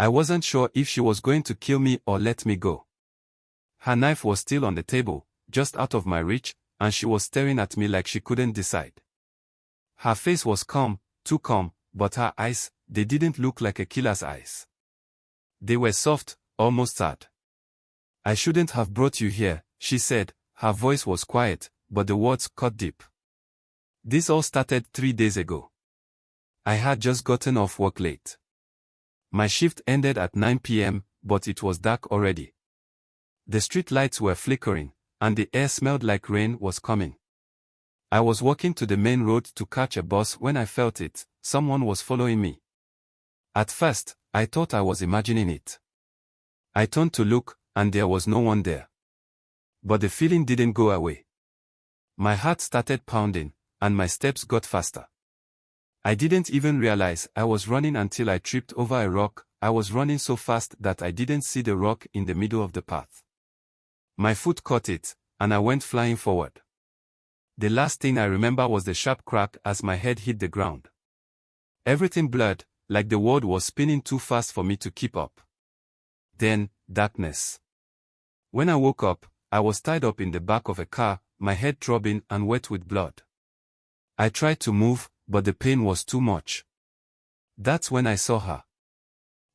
I wasn't sure if she was going to kill me or let me go. Her knife was still on the table, just out of my reach, and she was staring at me like she couldn't decide. Her face was calm, too calm, but her eyes, they didn't look like a killer's eyes. They were soft, almost sad. I shouldn't have brought you here, she said. Her voice was quiet, but the words cut deep. This all started 3 days ago. I had just gotten off work late. My shift ended at 9 p.m., but it was dark already. The street lights were flickering, and the air smelled like rain was coming. I was walking to the main road to catch a bus when I felt it. Someone was following me. At first, I thought I was imagining it. I turned to look, and there was no one there. But the feeling didn't go away. My heart started pounding, and my steps got faster. I didn't even realize I was running until I tripped over a rock. I was running so fast that I didn't see the rock in the middle of the path. My foot caught it, and I went flying forward. The last thing I remember was the sharp crack as my head hit the ground. Everything blurred, like the world was spinning too fast for me to keep up. Then, darkness. When I woke up, I was tied up in the back of a car, my head throbbing and wet with blood. I tried to move, but the pain was too much. That's when I saw her.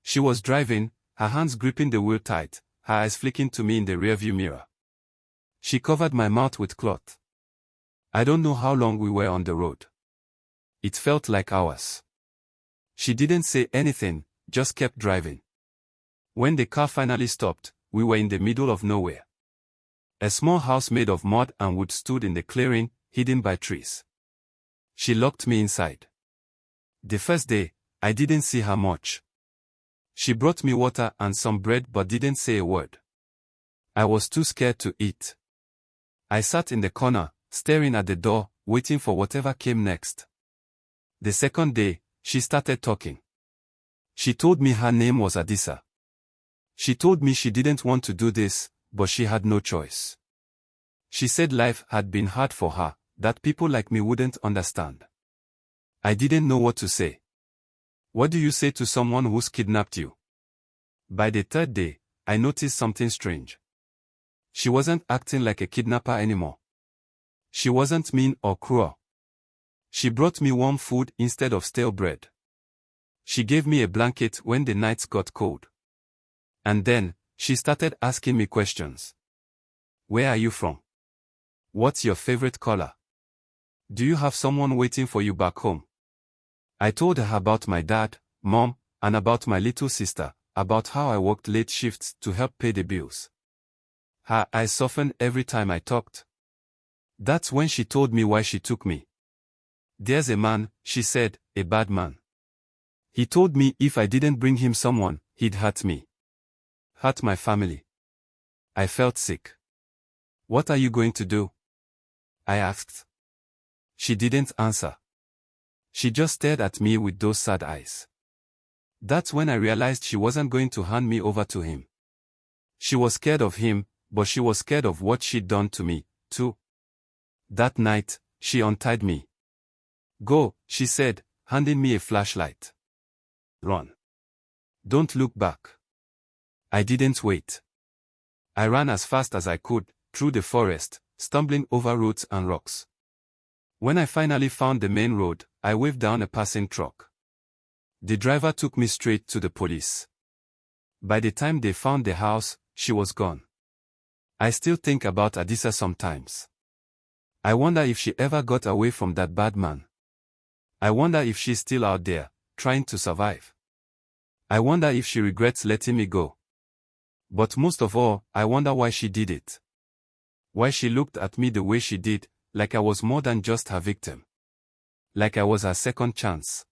She was driving, her hands gripping the wheel tight, her eyes flicking to me in the rearview mirror. She covered my mouth with cloth. I don't know how long we were on the road. It felt like hours. She didn't say anything, just kept driving. When the car finally stopped, we were in the middle of nowhere. A small house made of mud and wood stood in the clearing, hidden by trees. She locked me inside. The first day, I didn't see her much. She brought me water and some bread but didn't say a word. I was too scared to eat. I sat in the corner, staring at the door, waiting for whatever came next. The second day, she started talking. She told me her name was Adisa. She told me she didn't want to do this, but she had no choice. She said life had been hard for her, that people like me wouldn't understand. I didn't know what to say. What do you say to someone who's kidnapped you? By the third day, I noticed something strange. She wasn't acting like a kidnapper anymore. She wasn't mean or cruel. She brought me warm food instead of stale bread. She gave me a blanket when the nights got cold. And then, she started asking me questions. Where are you from? What's your favorite color? Do you have someone waiting for you back home? I told her about my dad, mom, and about my little sister, about how I worked late shifts to help pay the bills. Her eyes softened every time I talked. That's when she told me why she took me. There's a man, she said, a bad man. He told me if I didn't bring him someone, he'd hurt me. Hurt my family. I felt sick. What are you going to do? I asked. She didn't answer. She just stared at me with those sad eyes. That's when I realized she wasn't going to hand me over to him. She was scared of him, but she was scared of what she'd done to me, too. That night, she untied me. Go, she said, handing me a flashlight. Run. Don't look back. I didn't wait. I ran as fast as I could, through the forest, stumbling over roots and rocks. When I finally found the main road, I waved down a passing truck. The driver took me straight to the police. By the time they found the house, she was gone. I still think about Adisa sometimes. I wonder if she ever got away from that bad man. I wonder if she's still out there, trying to survive. I wonder if she regrets letting me go. But most of all, I wonder why she did it. Why she looked at me the way she did, like I was more than just her victim. Like I was her second chance.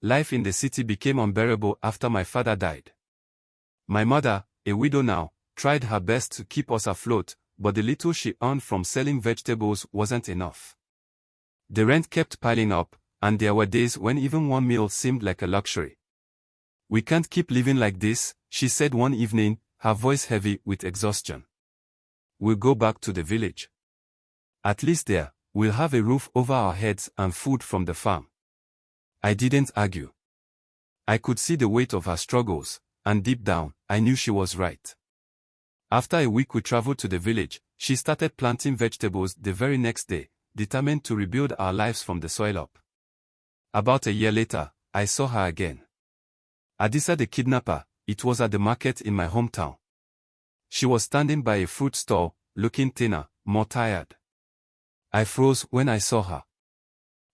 Life in the city became unbearable after my father died. My mother, a widow now, tried her best to keep us afloat, but the little she earned from selling vegetables wasn't enough. The rent kept piling up, and there were days when even one meal seemed like a luxury. We can't keep living like this, she said one evening, her voice heavy with exhaustion. We'll go back to the village. At least there, we'll have a roof over our heads and food from the farm. I didn't argue. I could see the weight of her struggles, and deep down, I knew she was right. After a week we traveled to the village. She started planting vegetables the very next day, determined to rebuild our lives from the soil up. About a year later, I saw her again. Adisa the kidnapper. It was at the market in my hometown. She was standing by a fruit stall, looking thinner, more tired. I froze when I saw her.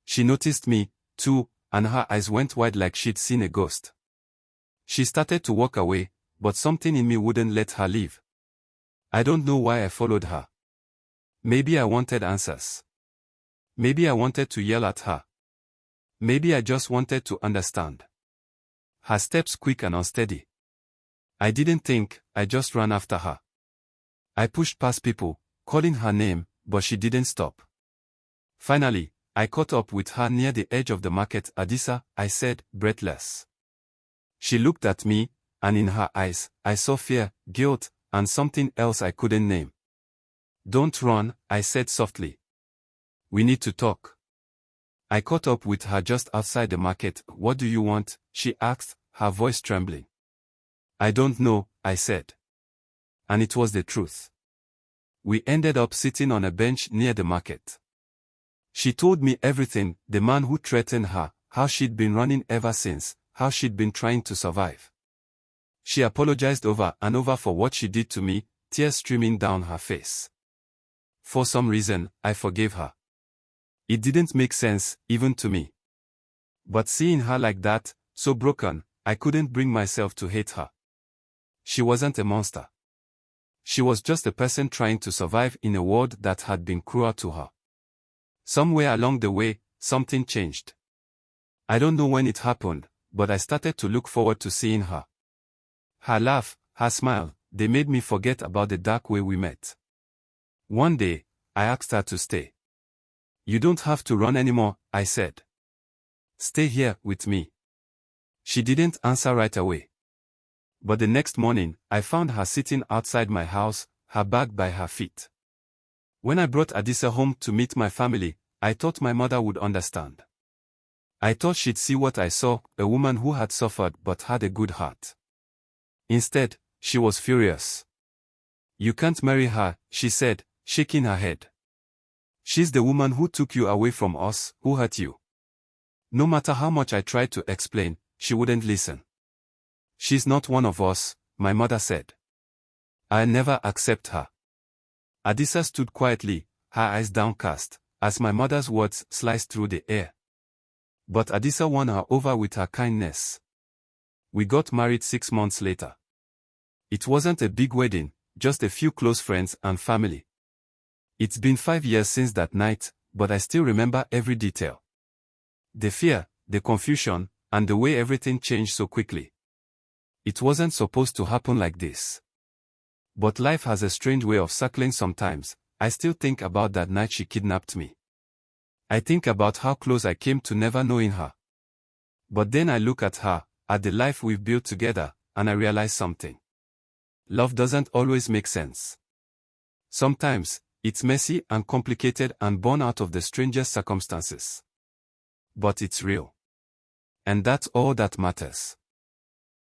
She noticed me, too, and her eyes went wide like she'd seen a ghost. She started to walk away, but something in me wouldn't let her leave. I don't know why I followed her. Maybe I wanted answers. Maybe I wanted to yell at her. Maybe I just wanted to understand. Her steps quick and unsteady. I didn't think, I just ran after her. I pushed past people, calling her name, but she didn't stop. Finally, I caught up with her near the edge of the market. Adisa, I said, breathless. She looked at me, and in her eyes, I saw fear, guilt, and something else I couldn't name. Don't run, I said softly. We need to talk. I caught up with her just outside the market. What do you want? She asked, her voice trembling. I don't know, I said. And it was the truth. We ended up sitting on a bench near the market. She told me everything, the man who threatened her, how she'd been running ever since, how she'd been trying to survive. She apologized over and over for what she did to me, tears streaming down her face. For some reason, I forgave her. It didn't make sense, even to me. But seeing her like that, so broken, I couldn't bring myself to hate her. She wasn't a monster. She was just a person trying to survive in a world that had been cruel to her. Somewhere along the way, something changed. I don't know when it happened, but I started to look forward to seeing her. Her laugh, her smile, they made me forget about the dark way we met. One day, I asked her to stay. You don't have to run anymore, I said. Stay here with me. She didn't answer right away. But the next morning, I found her sitting outside my house, her bag by her feet. When I brought Adisa home to meet my family, I thought my mother would understand. I thought she'd see what I saw, a woman who had suffered but had a good heart. Instead, she was furious. You can't marry her, she said, shaking her head. She's the woman who took you away from us, who hurt you. No matter how much I tried to explain, she wouldn't listen. She's not one of us, my mother said. I'll never accept her. Adisa stood quietly, her eyes downcast, as my mother's words sliced through the air. But Adisa won her over with her kindness. We got married 6 months later. It wasn't a big wedding, just a few close friends and family. It's been 5 years since that night, but I still remember every detail. The fear, the confusion, and the way everything changed so quickly. It wasn't supposed to happen like this. But life has a strange way of circling sometimes. I still think about that night she kidnapped me. I think about how close I came to never knowing her. But then I look at her, at the life we've built together, and I realize something. Love doesn't always make sense. Sometimes, it's messy and complicated and born out of the strangest circumstances. But it's real. And that's all that matters.